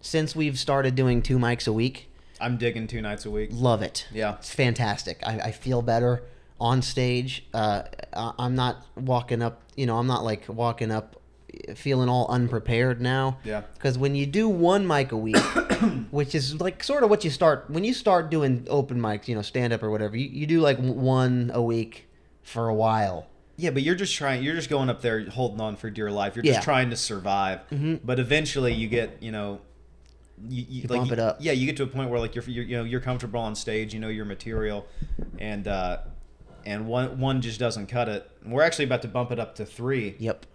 since we've started doing 2 mics a week, I'm digging 2 nights a week. love it. Yeah. It's fantastic. I feel better on stage. I'm not walking up, I'm not like walking up feeling all unprepared now. Yeah. Because when you do 1 mic a week, which is like sort of what you start, when you start doing open mics, stand up or whatever, you do like 1 a week for a while. Yeah, but you're just going up there holding on for dear life. You're just trying to survive. Mm-hmm. But eventually you get, you like, bump it up. Yeah, you get to a point where like you're comfortable on stage, your material, and one just doesn't cut it. We're actually about to bump it up to 3. Yep.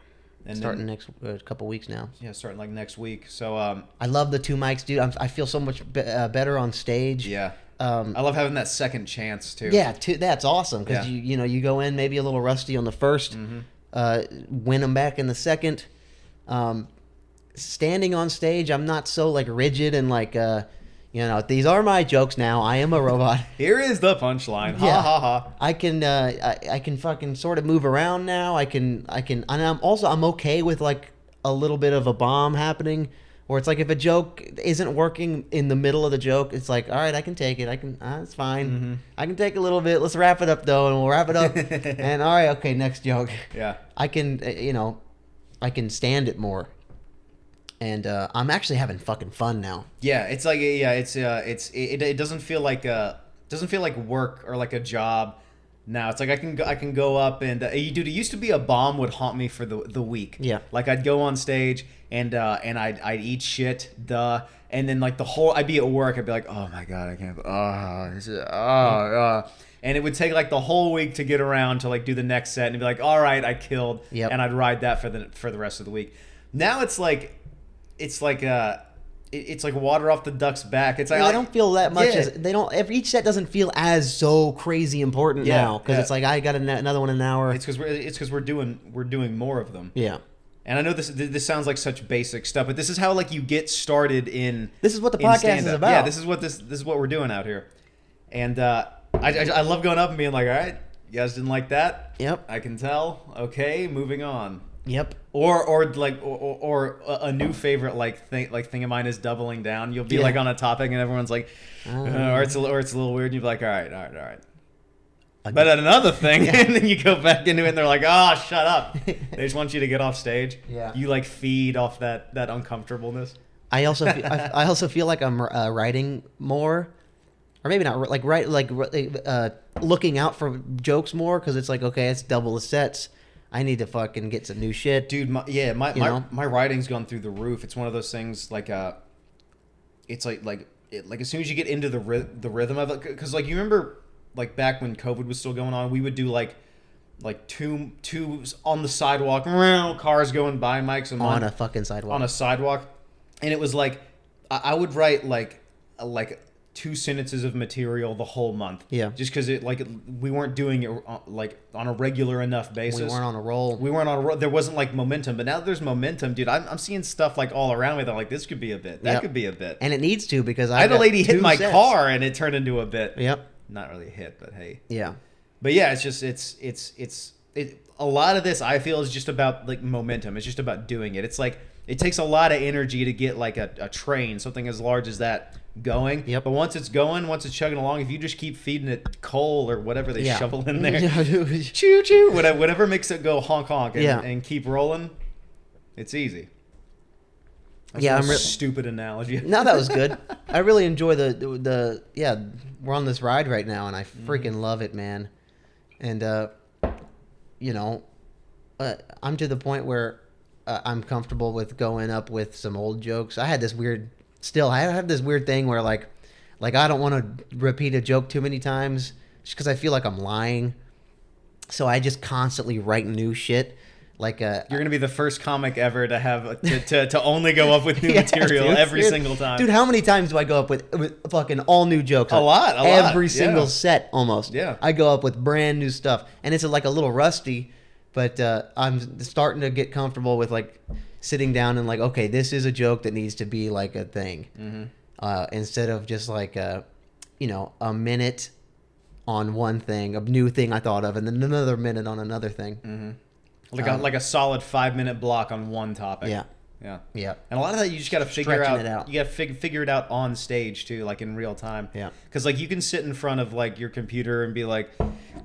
And starting then, next couple weeks now. Yeah, starting like next week. So I love the 2 mics, dude. I feel so much better on stage. yeah. I love having that second chance too. Yeah, that's awesome because Yeah. you go in maybe a little rusty on the first, win them back in the second. Standing on stage, I'm not so like rigid and like these are my jokes now. I am a robot. Here is the punchline. Ha Yeah. ha ha. I can fucking sort of move around now. I can and I'm okay with like a little bit of a bomb happening. Or it's like if a joke isn't working in the middle of the joke, it's like, all right, I can take it. It's fine. Mm-hmm. I can take a little bit. Let's wrap it up though, and we'll wrap it up. And all right, okay, next joke. Yeah. I can, I can stand it more. And I'm actually having fucking fun now. Yeah, it's like it doesn't feel like work or like a job. Now it's like I can go up and dude, it used to be a bomb would haunt me for the week. Yeah. Like I'd go on stage and I'd eat shit, and then like I'd be at work, I'd be like, oh my god, I can't, and it would take like the whole week to get around to like do the next set and be like, all right, I killed, Yep. and I'd ride that for the rest of the week. Now it's like water off the duck's back. It's like I don't feel that much. Yeah. Each set doesn't feel as so crazy important now because yeah. it's like I got another one in an hour. It's because we're doing more of them. Yeah. And I know this sounds like such basic stuff, but this is how like you get started in. This is what the in podcast stand-up. is about. Yeah, this is what we're doing out here, and I love going up and being like, all right, you guys didn't like that. Yep. I can tell. Okay, moving on. Yep. Or a new favorite thing of mine is doubling down. You'll be like on a topic and everyone's like, or it's a little weird. And you'll be like, all right. But at another thing, and then you go back into it, and they're like, "Oh, shut up!" They just want you to get off stage. Yeah. You like feed off that uncomfortableness. I also feel like I'm writing more, or maybe not looking out for jokes more because it's like, okay, it's double the sets. I need to fucking get some new shit, Dude, my writing's gone through the roof. It's one of those things like it's like as soon as you get into the rhythm of it, because like you remember. Like back when COVID was still going on, we would do like two on the sidewalk, cars going by, mics and on a fucking sidewalk. On a sidewalk, and it was like I would write like 2 sentences of material the whole month. Yeah. Just because we weren't doing it like on a regular enough basis. We weren't on a roll. There wasn't like momentum, but now there's momentum, dude. I'm seeing stuff like all around me that I'm like, this could be a bit. That could be a bit. And it needs to because I had a lady hit my sets. car and it turned into a bit. Yep. Not really a hit, but hey. Yeah. But yeah, it's just a lot of this I feel is just about like momentum. It's just about doing it. It's like it takes a lot of energy to get like a train, something as large as that, going. Yep. But once it's going, once it's chugging along, if you just keep feeding it coal or whatever they shovel in there, choo choo, whatever makes it go honk honk and keep rolling, it's easy. That's a stupid analogy. No, that was good. I really enjoy the we're on this ride right now and I freaking love it, man. And I'm to the point where I'm comfortable with going up with some old jokes. I have this weird thing where like I don't want to repeat a joke too many times just because I feel like I'm lying. So I just constantly write new shit. Like you're gonna be the first comic ever to have to only go up with new material every single time. Dude, how many times do I go up with fucking all new jokes? A lot. Every single set, almost. Yeah. I go up with brand new stuff, and it's like a little rusty, but I'm starting to get comfortable with like sitting down and like, okay, this is a joke that needs to be like a thing, instead of just like a minute on one thing, a new thing I thought of, and then another minute on another thing. Like a solid 5-minute block on one topic. Yeah. Yeah. Yeah. And a lot of that you just got to figure Stretching out. it out. You got to figure it out on stage too, like in real time. Yeah. Because like you can sit in front of like your computer and be like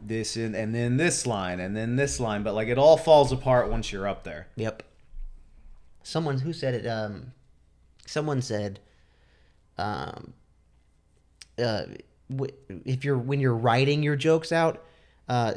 this and then this line and then this line, but like it all falls apart once you're up there. Yep. Someone who said it. Someone said, when you're writing your jokes out,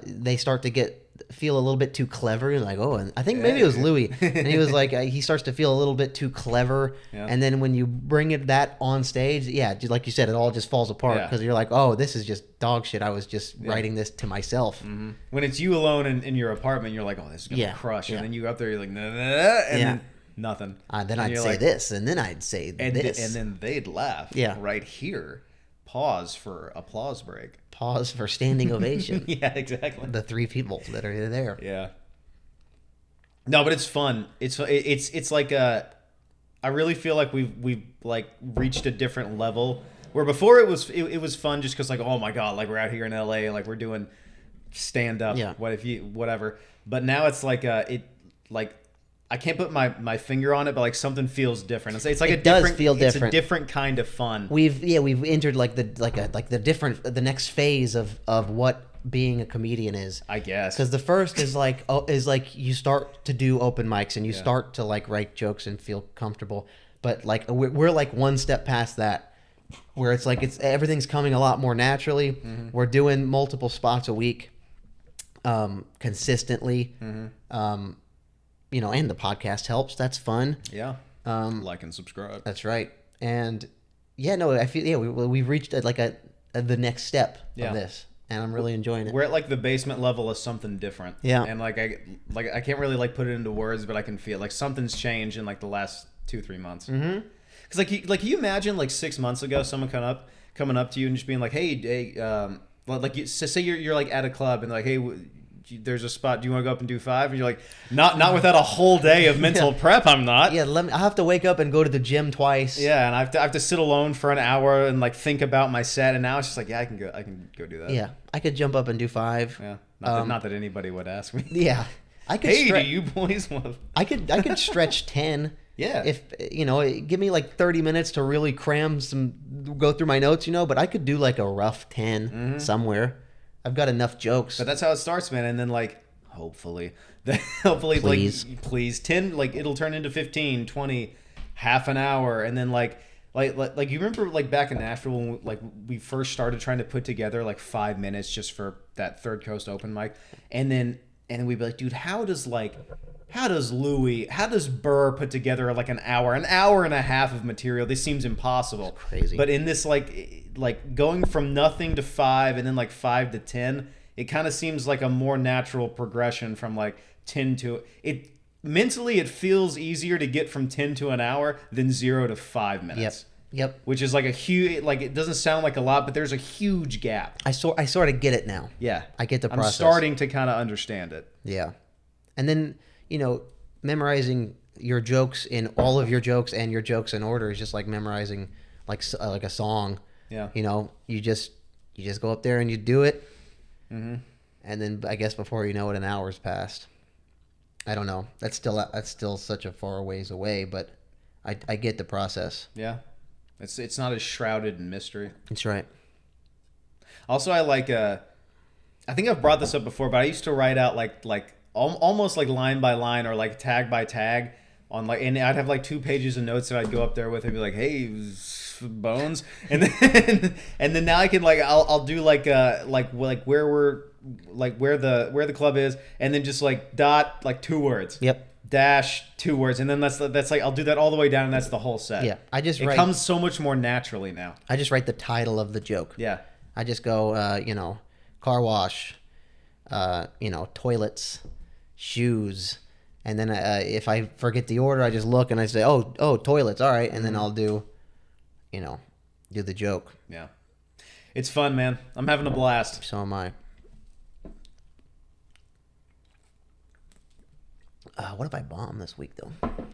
they start to feel a little bit too clever. You're like, oh, and I think maybe it was Louis, and he was like, he starts to feel a little bit too clever, and then when you bring that on stage, like you said, it all just falls apart because you're like, oh, this is just dog shit. I was just writing this to myself. Mm-hmm. When it's you alone in your apartment, you're like, oh, this is gonna crush, and then you go up there, you're like, nah, and then nothing. Then I'd say this, and then I'd say this, and then they'd laugh. Yeah, right here. Pause for applause break. Pause for standing ovation. Yeah, exactly. The three people that are there. Yeah. No, but it's fun. It's like I really feel like we've like reached a different level where before it was fun just because like, oh my god, like we're out here in LA and like we're doing stand up. Yeah. Whatever. But now it's like I can't put my finger on it, but like something feels different. It's like it does feel different. It's a different kind of fun. We've entered like the next phase of what being a comedian is. I guess because the first is like you start to do open mics and you start to like write jokes and feel comfortable, but like we're like one step past that, where it's like everything's coming a lot more naturally. Mm-hmm. We're doing multiple spots a week, consistently. Mm-hmm. And the podcast helps. That's fun. Yeah. Like and subscribe. That's right. And I feel we've reached the next step of this, and I'm really enjoying it. We're at like the basement level of something different. Yeah. And I can't really like put it into words, but I can feel like something's changed in like the last 2-3 months. Mm-hmm. Because like you imagine like 6 months ago, someone coming up to you and just being like, hey, say you're like at a club and like, hey, there's a spot. Do you want to go up and do 5? And you're like, not without a whole day of mental prep. I'm not. Yeah, I have to wake up and go to the gym twice. Yeah, and I have to sit alone for an hour and like think about my set. And now it's just like, I can go do that. Yeah, I could jump up and do 5. Yeah, not that anybody would ask me. Yeah, I could. Hey, do you boys want? I could stretch 10. Yeah. If give me like 30 minutes to really go through my notes, but I could do like a rough 10 somewhere. I've got enough jokes. But that's how it starts, man. And then like hopefully please 10, like it'll turn into 15, 20, half an hour, and then like you remember like back in Nashville when we first started trying to put together like 5 minutes just for that Third Coast open mic, and we'd be like, dude, how does Burr put together like an hour and a half of material? This seems impossible. It's crazy. But in this like going from nothing to 5 and then like 5 to 10, it kind of seems like a more natural progression from like 10 to it. Mentally, it feels easier to get from 10 to an hour than 0 to 5 minutes. Yep. Which is like a huge, like it doesn't sound like a lot, but there's a huge gap. I sort of get it now. Yeah. I get the process. I'm starting to kind of understand it. Yeah. And then, memorizing your jokes in all of your jokes and your jokes in order is just like memorizing like a song. Yeah. You just go up there and you do it. Mm-hmm. And then I guess before you know it, an hour's passed. I don't know. That's still such a far ways away, but I get the process. Yeah. It's not as shrouded in mystery. That's right. Also, I think I've brought this up before, but I used to write out like almost like line by line or like tag by tag on and I'd have like 2 pages of notes that I'd go up there with and be like, hey, Bones, and then now I can I'll do like where we're where the club is, and then just like dot like 2 words. Yep. Dash 2 words, and then that's like I'll do that all the way down, and that's the whole set. Yeah, it comes so much more naturally now. I just write the title of the joke. Yeah. I just go, car wash, toilets, shoes, and then if I forget the order, I just look and I say, oh, toilets, all right, and then I'll do the joke. Yeah, it's fun, man. I'm having a blast. So am I. What if I bomb this week though?